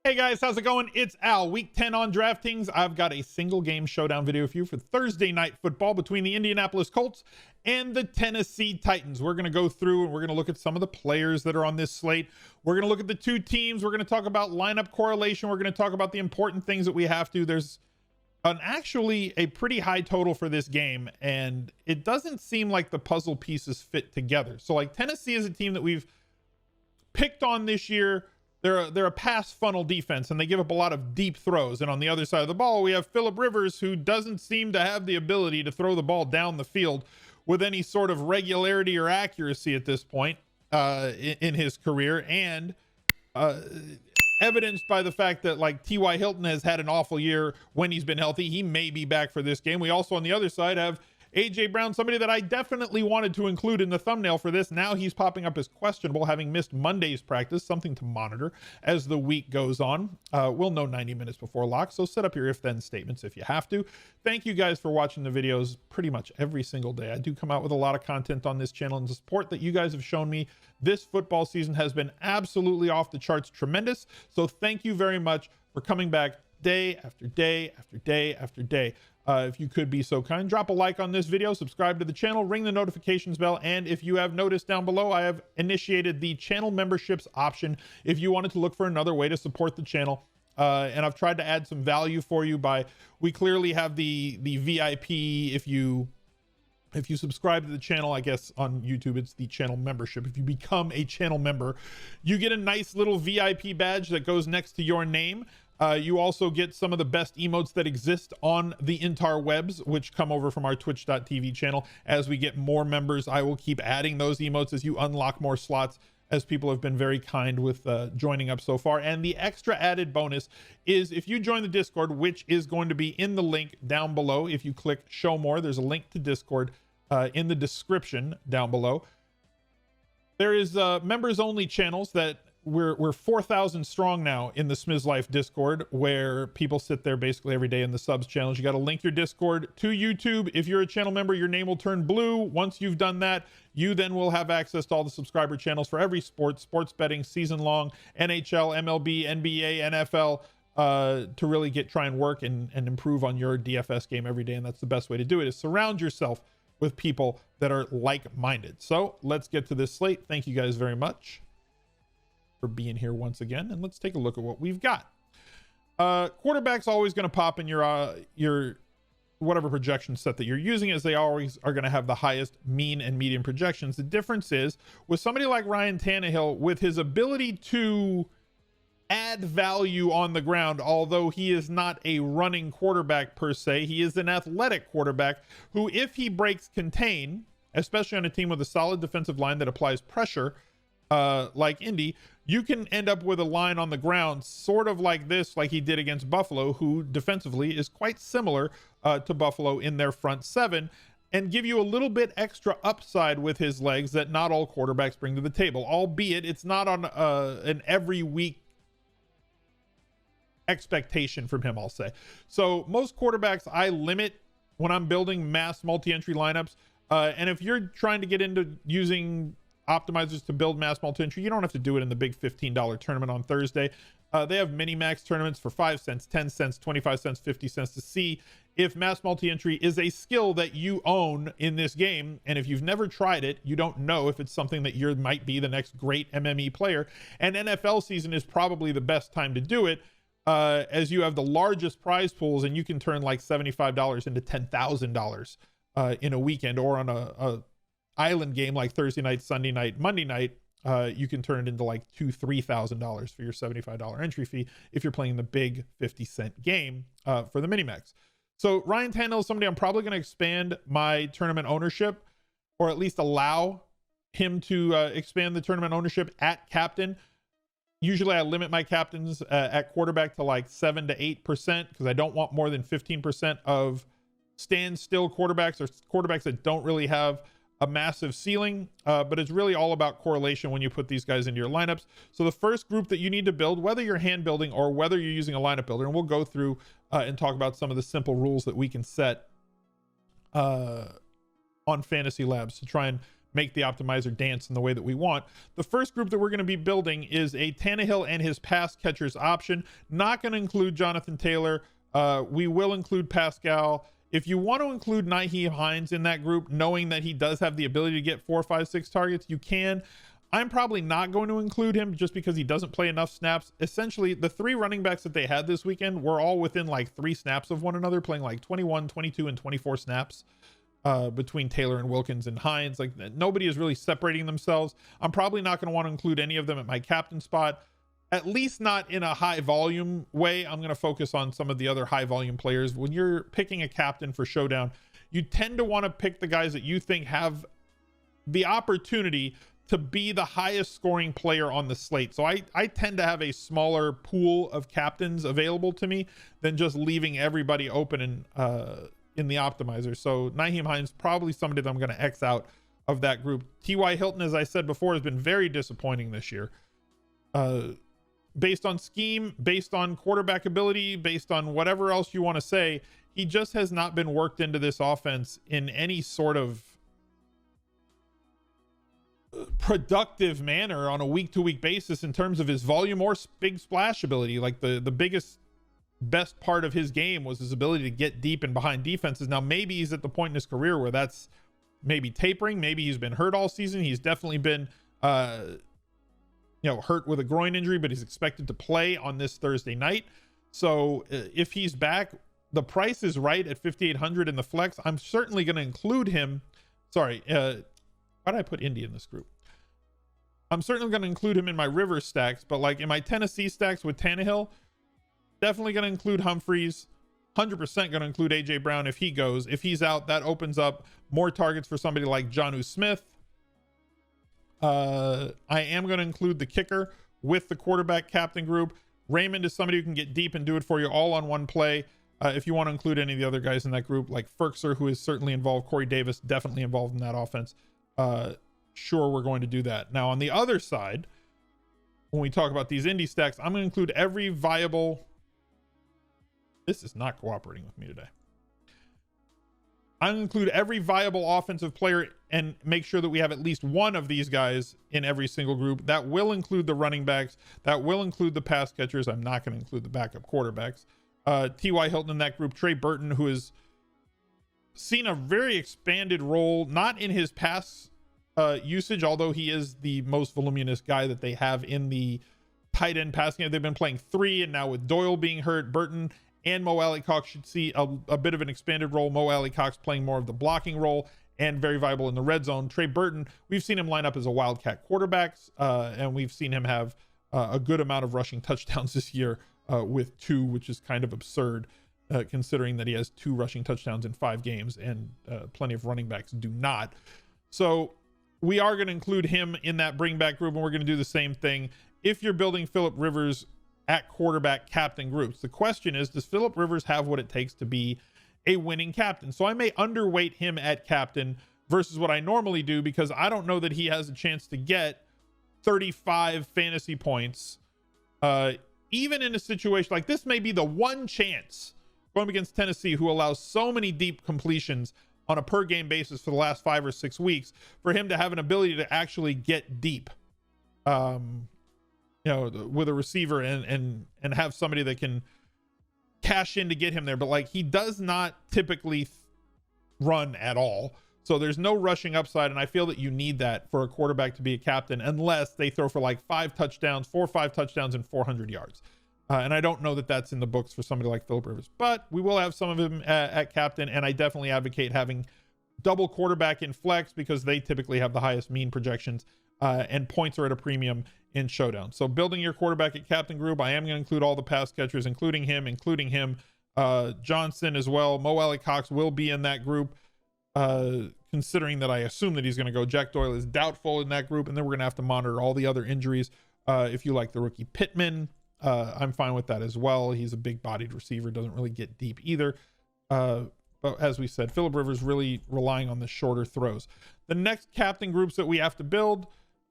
Hey guys, how's it going? It's Al, week 10 on DraftKings. I've got a single game showdown video for you for Thursday night football between the Indianapolis Colts and the Tennessee Titans. We're going to go through and we're going to look at some of the players that are on this slate. We're going to look at the two teams. We're going to talk about lineup correlation. We're going to talk about the important things that we have to. There's actually a pretty high total for this game, and it doesn't seem like the puzzle pieces fit together. So like Tennessee is a team that we've picked on this year. They're a pass funnel defense, and they give up a lot of deep throws. And on the other side of the ball, we have Phillip Rivers, who doesn't seem to have the ability to throw the ball down the field with any sort of regularity or accuracy at this point in his career, and evidenced by the fact that like T.Y. Hilton has had an awful year when he's been healthy. He may be back for this game. We also on the other side have A.J. Brown, somebody that I definitely wanted to include in the thumbnail for this. Now he's popping up as questionable, having missed Monday's practice, something to monitor as the week goes on. We'll know 90 minutes before lock, so set up your if-then statements if you have to. Thank you guys for watching the videos pretty much every single day. I do come out with a lot of content on this channel, and the support that you guys have shown me this football season has been absolutely off the charts tremendous. So thank you very much for coming back day after day after day after day. If you could be so kind, drop a like on this video, subscribe to the channel, ring the notifications bell, and if you have noticed down below, I have initiated the channel memberships option if you wanted to look for another way to support the channel. And I've tried to add some value for you we clearly have the VIP. If you subscribe to the channel, I guess on YouTube it's the channel membership. If you become a channel member, you get a nice little VIP badge that goes next to your name. You also get some of the best emotes that exist on the interwebs, which come over from our twitch.tv channel. As we get more members, I will keep adding those emotes as you unlock more slots, as people have been very kind with joining up so far. And the extra added bonus is if you join the Discord, which is going to be in the link down below. If you click show more, there's a link to Discord in the description down below. There is members only channels that we're 4,000 strong now in the Smiz Life Discord, where people sit there basically every day in the subs channels. You got to link your Discord to YouTube. If you're a channel member, your name will turn blue. Once you've done that, you then will have access to all the subscriber channels for every sport, sports betting, season long, NHL, MLB, NBA, NFL, to really try and work and improve on your DFS game every day. And that's the best way to do it, is surround yourself with people that are like-minded. So let's get to this slate. Thank you guys very much for being here once again, and let's take a look at what we've got. Quarterback's always going to pop in your whatever projection set that you're using, as they always are going to have the highest mean and median projections. The difference is with somebody like Ryan Tannehill, with his ability to add value on the ground, although he is not a running quarterback per se, he is an athletic quarterback who, if he breaks contain, especially on a team with a solid defensive line that applies pressure like Indy, you can end up with a line on the ground sort of like this, like he did against Buffalo, who defensively is quite similar to Buffalo in their front seven, and give you a little bit extra upside with his legs that not all quarterbacks bring to the table, albeit it's not on an every week expectation from him, I'll say. So most quarterbacks I limit when I'm building mass multi-entry lineups, and if you're trying to get into using optimizers to build mass multi-entry, you don't have to do it in the big $15 tournament on Thursday. They have mini max tournaments for 5 cents, 10 cents, 25 cents, 50 cents to see if mass multi-entry is a skill that you own in this game. And if you've never tried it, you don't know if it's something that you might be the next great MME player. And NFL season is probably the best time to do it, as you have the largest prize pools, and you can turn like $75 into $10,000 in a weekend, or on a island game like Thursday night, Sunday night, Monday night. You can turn it into like $2,000-$3,000 for your $75 entry fee if you're playing the big 50-cent game for the mini-max. So Ryan Tannehill is somebody I'm probably going to expand my tournament ownership, or at least allow him to expand the tournament ownership at captain. Usually I limit my captains at quarterback to like 7 to 8%, because I don't want more than 15% of standstill quarterbacks, or quarterbacks that don't really have a massive ceiling, but it's really all about correlation when you put these guys into your lineups. So the first group that you need to build, whether you're hand building or whether you're using a lineup builder, and we'll go through and talk about some of the simple rules that we can set on Fantasy Labs to try and make the optimizer dance in the way that we want. The first group that we're going to be building is a Tannehill and his pass catchers option. Not going to include Jonathan Taylor. We will include Pascal. If you want to include Nyheim Hines in that group, knowing that he does have the ability to get 4, 5, 6 targets, you can. I'm probably not going to include him just because he doesn't play enough snaps. Essentially, the 3 running backs that they had this weekend were all within like 3 snaps of one another, playing like 21, 22, and 24 snaps between Taylor and Wilkins and Hines. Like, nobody is really separating themselves. I'm probably not going to want to include any of them at my captain spot, at least not in a high volume way. I'm going to focus on some of the other high volume players. When you're picking a captain for Showdown, you tend to want to pick the guys that you think have the opportunity to be the highest scoring player on the slate. So I tend to have a smaller pool of captains available to me than just leaving everybody open in the optimizer. So Nyheim Hines, probably somebody that I'm going to X out of that group. T.Y. Hilton, as I said before, has been very disappointing this year. Based on scheme, based on quarterback ability, based on whatever else you want to say, he just has not been worked into this offense in any sort of productive manner on a week-to-week basis in terms of his volume or big splash ability. Like the best part of his game was his ability to get deep and behind defenses. Now maybe he's at the point in his career where that's maybe tapering. Maybe he's been hurt all season. He's definitely been hurt with a groin injury, but he's expected to play on this Thursday night. So if he's back, the price is right at 5,800 in the flex. I'm certainly going to include him. Sorry, why did I put Indy in this group? I'm certainly going to include him in my Rivers stacks, but like in my Tennessee stacks with Tannehill, definitely going to include Humphreys. 100% going to include AJ Brown if he goes. If he's out, that opens up more targets for somebody like Jonnu Smith. I am going to include the kicker with the quarterback captain group. Raymond is somebody who can get deep and do it for you all on one play. If you want to include any of the other guys in that group, like Ferkser, who is certainly involved, Corey Davis, definitely involved in that offense. Sure, we're going to do that. Now, on the other side, when we talk about these Indy stacks, I'm going to include every viable... This is not cooperating with me today. I'm going to include every viable offensive player and make sure that we have at least one of these guys in every single group. That will include the running backs. That will include the pass catchers. I'm not going to include the backup quarterbacks. T.Y. Hilton in that group. Trey Burton, who has seen a very expanded role, not in his pass usage, although he is the most voluminous guy that they have in the tight end passing game. They've been playing 3, and now with Doyle being hurt, Burton and Mo Alley-Cox should see a bit of an expanded role. Mo Alley-Cox playing more of the blocking role and very viable in the red zone. Trey Burton, we've seen him line up as a Wildcat quarterback, and we've seen him have a good amount of rushing touchdowns this year with 2, which is kind of absurd considering that he has 2 rushing touchdowns in 5 games and plenty of running backs do not. So we are going to include him in that bring back group, and we're going to do the same thing if you're building Phillip Rivers at quarterback captain groups. The question is, does Phillip Rivers have what it takes to be a winning captain? So I may underweight him at captain versus what I normally do, because I don't know that he has a chance to get 35 fantasy points. Even in a situation like this, may be the one chance going against Tennessee, who allows so many deep completions on a per game basis for the last 5 or 6 weeks, for him to have an ability to actually get deep, with a receiver and have somebody that can cash in to get him there. But like, he does not typically run at all. So there's no rushing upside. And I feel that you need that for a quarterback to be a captain, unless they throw for like 4 or 5 touchdowns and 400 yards. And I don't know that that's in the books for somebody like Phillip Rivers, but we will have some of him at captain. And I definitely advocate having double quarterback in flex, because they typically have the highest mean projections, and points are at a premium in Showdown. So building your quarterback at captain group, I am going to include all the pass catchers, including him, Johnson as well. Mo Alley-Cox will be in that group, considering that I assume that he's going to go. Jack Doyle is doubtful in that group, and then we're going to have to monitor all the other injuries. If you like the rookie Pittman, I'm fine with that as well. He's a big-bodied receiver, doesn't really get deep either. But as we said, Phillip Rivers really relying on the shorter throws. The next captain groups that we have to build,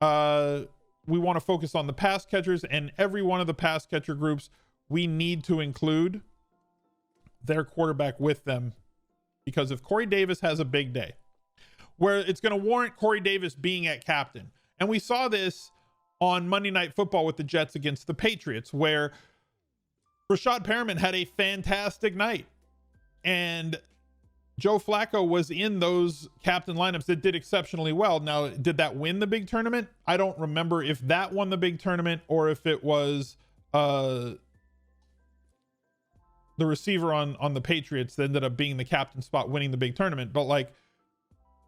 we want to focus on the pass catchers, and every one of the pass catcher groups, we need to include their quarterback with them, because if Corey Davis has a big day, where it's going to warrant Corey Davis being at captain. And we saw this on Monday Night Football with the Jets against the Patriots, where Rashad Perriman had a fantastic night. And Joe Flacco was in those captain lineups that did exceptionally well. Now, did that win the big tournament? I don't remember if that won the big tournament or if it was the receiver on the Patriots that ended up being the captain spot winning the big tournament. But like,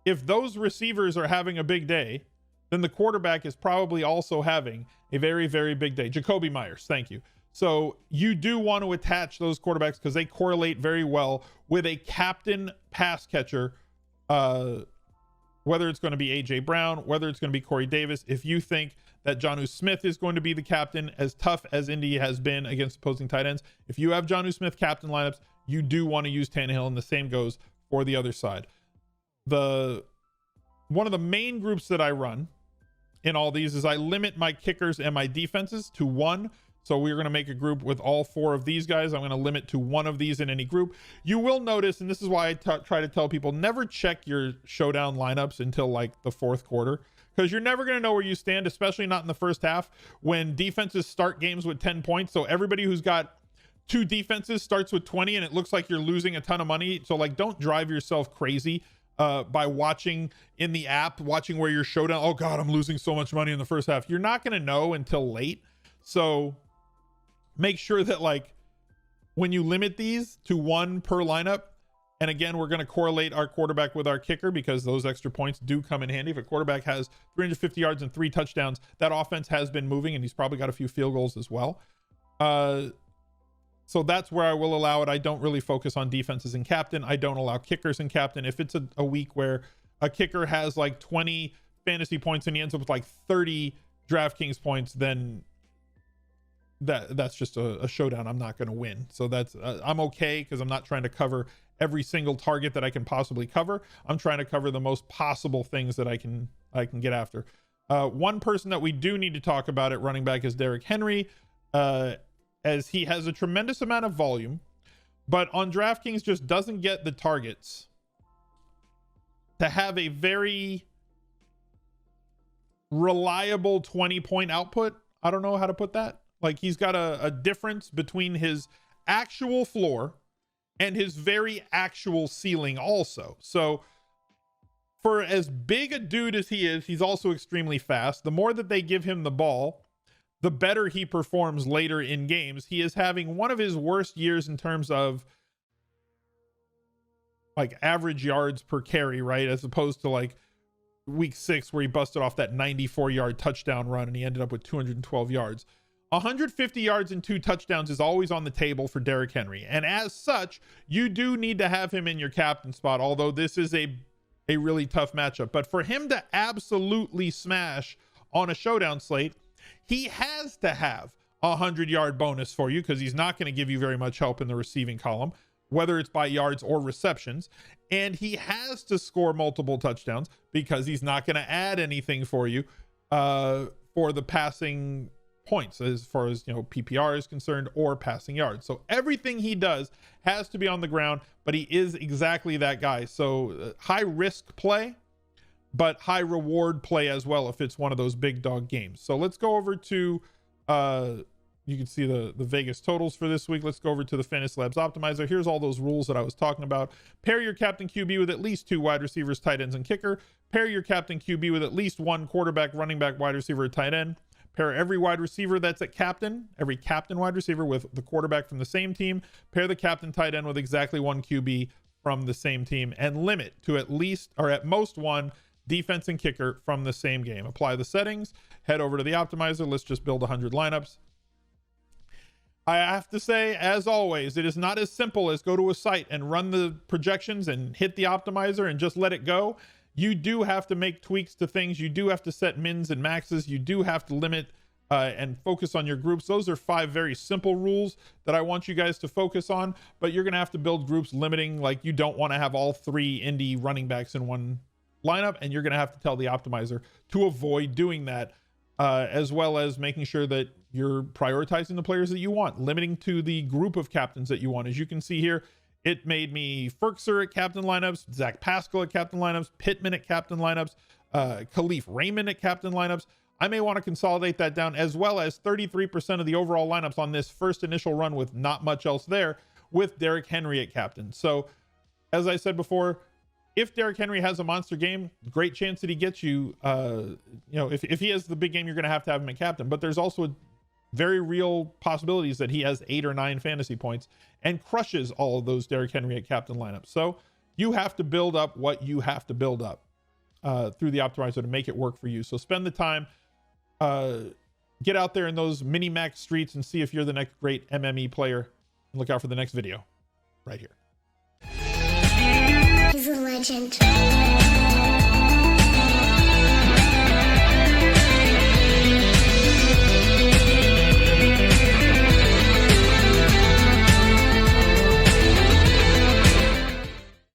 if those receivers are having a big day, then the quarterback is probably also having a very, very big day. Jacoby Myers, thank you. So you do want to attach those quarterbacks because they correlate very well with a captain pass catcher, whether it's going to be A.J. Brown, whether it's going to be Corey Davis. If you think that Jonnu Smith is going to be the captain, as tough as Indy has been against opposing tight ends, if you have Jonnu Smith captain lineups, you do want to use Tannehill, and the same goes for the other side. One of the main groups that I run in all these is I limit my kickers and my defenses to one. So we're going to make a group with all four of these guys. I'm going to limit to one of these in any group. You will notice, and this is why I try to tell people, never check your showdown lineups until like the fourth quarter, because you're never going to know where you stand, especially not in the first half when defenses start games with 10 points. So everybody who's got two defenses starts with 20 and it looks like you're losing a ton of money. So like, don't drive yourself crazy by watching in the app, watching where your showdown, oh God, I'm losing so much money in the first half. You're not going to know until late. So make sure that like when you limit these to one per lineup, and again, we're going to correlate our quarterback with our kicker because those extra points do come in handy. If a quarterback has 350 yards and 3 touchdowns, that offense has been moving and he's probably got a few field goals as well. So that's where I will allow it. I don't really focus on defenses and captain. I don't allow kickers and captain. If it's a week where a kicker has like 20 fantasy points and he ends up with like 30 DraftKings points, then that's just a showdown I'm not going to win. So that's I'm okay because I'm not trying to cover every single target that I can possibly cover. I'm trying to cover the most possible things that I can get after. One person that we do need to talk about at running back is Derrick Henry, as he has a tremendous amount of volume, but on DraftKings just doesn't get the targets to have a very reliable 20-point output. I don't know how to put that. Like, he's got a difference between his actual floor and his very actual ceiling also. So for as big a dude as he is, he's also extremely fast. The more that they give him the ball, the better he performs later in games. He is having one of his worst years in terms of like average yards per carry, right? As opposed to like week 6 where he busted off that 94-yard touchdown run and he ended up with 212 yards. 150 yards and 2 touchdowns is always on the table for Derrick Henry. And as such, you do need to have him in your captain spot, although this is a really tough matchup. But for him to absolutely smash on a showdown slate, he has to have a 100-yard bonus for you because he's not going to give you very much help in the receiving column, whether it's by yards or receptions. And he has to score multiple touchdowns because he's not going to add anything for you for the passing points as far as, you know, PPR is concerned or passing yards. So everything he does has to be on the ground, but he is exactly that guy. So high risk play, but high reward play as well if it's one of those big dog games. So let's go over to you can see the Vegas totals for this week. Let's go over to the Fantasy Labs Optimizer. Here's all those rules that I was talking about. Pair your captain QB with at least 2 wide receivers, tight ends, and kicker. Pair your captain QB with at least 1 quarterback, running back, wide receiver, or tight end. Pair every wide receiver that's at captain, every captain wide receiver with the quarterback from the same team. Pair the captain tight end with exactly 1 QB from the same team, and limit to at least or at most 1 defense and kicker from the same game. Apply the settings, head over to the optimizer. Let's just build 100 lineups. I have to say, as always, it is not as simple as go to a site and run the projections and hit the optimizer and just let it go. You do have to make tweaks to things. You do have to set mins and maxes. You do have to limit and focus on your groups. Those are 5 very simple rules that I want you guys to focus on, but you're going to have to build groups limiting, like you don't want to have all 3 Indy running backs in one lineup, and you're going to have to tell the optimizer to avoid doing that, as well as making sure that you're prioritizing the players that you want, limiting to the group of captains that you want. As you can see here, It made me Ferkser at captain lineups, Zach Pascal at captain lineups, Pittman at captain lineups, Khalif Raymond at captain lineups. I may want to consolidate that down, as well as 33% of the overall lineups on this first initial run with not much else there, with Derrick Henry at captain. So as I said before, if Derrick Henry has a monster game, great chance that he gets you, if he has the big game, you're going to have him at captain. But there's also very real possibilities that he has 8 or 9 fantasy points and crushes all of those Derrick Henry at captain lineups. So you have to build up what you have to build up through the optimizer to make it work for you. So spend the time, get out there in those mini max streets and see if you're the next great MME player. And look out for the next video right here. He's a legend.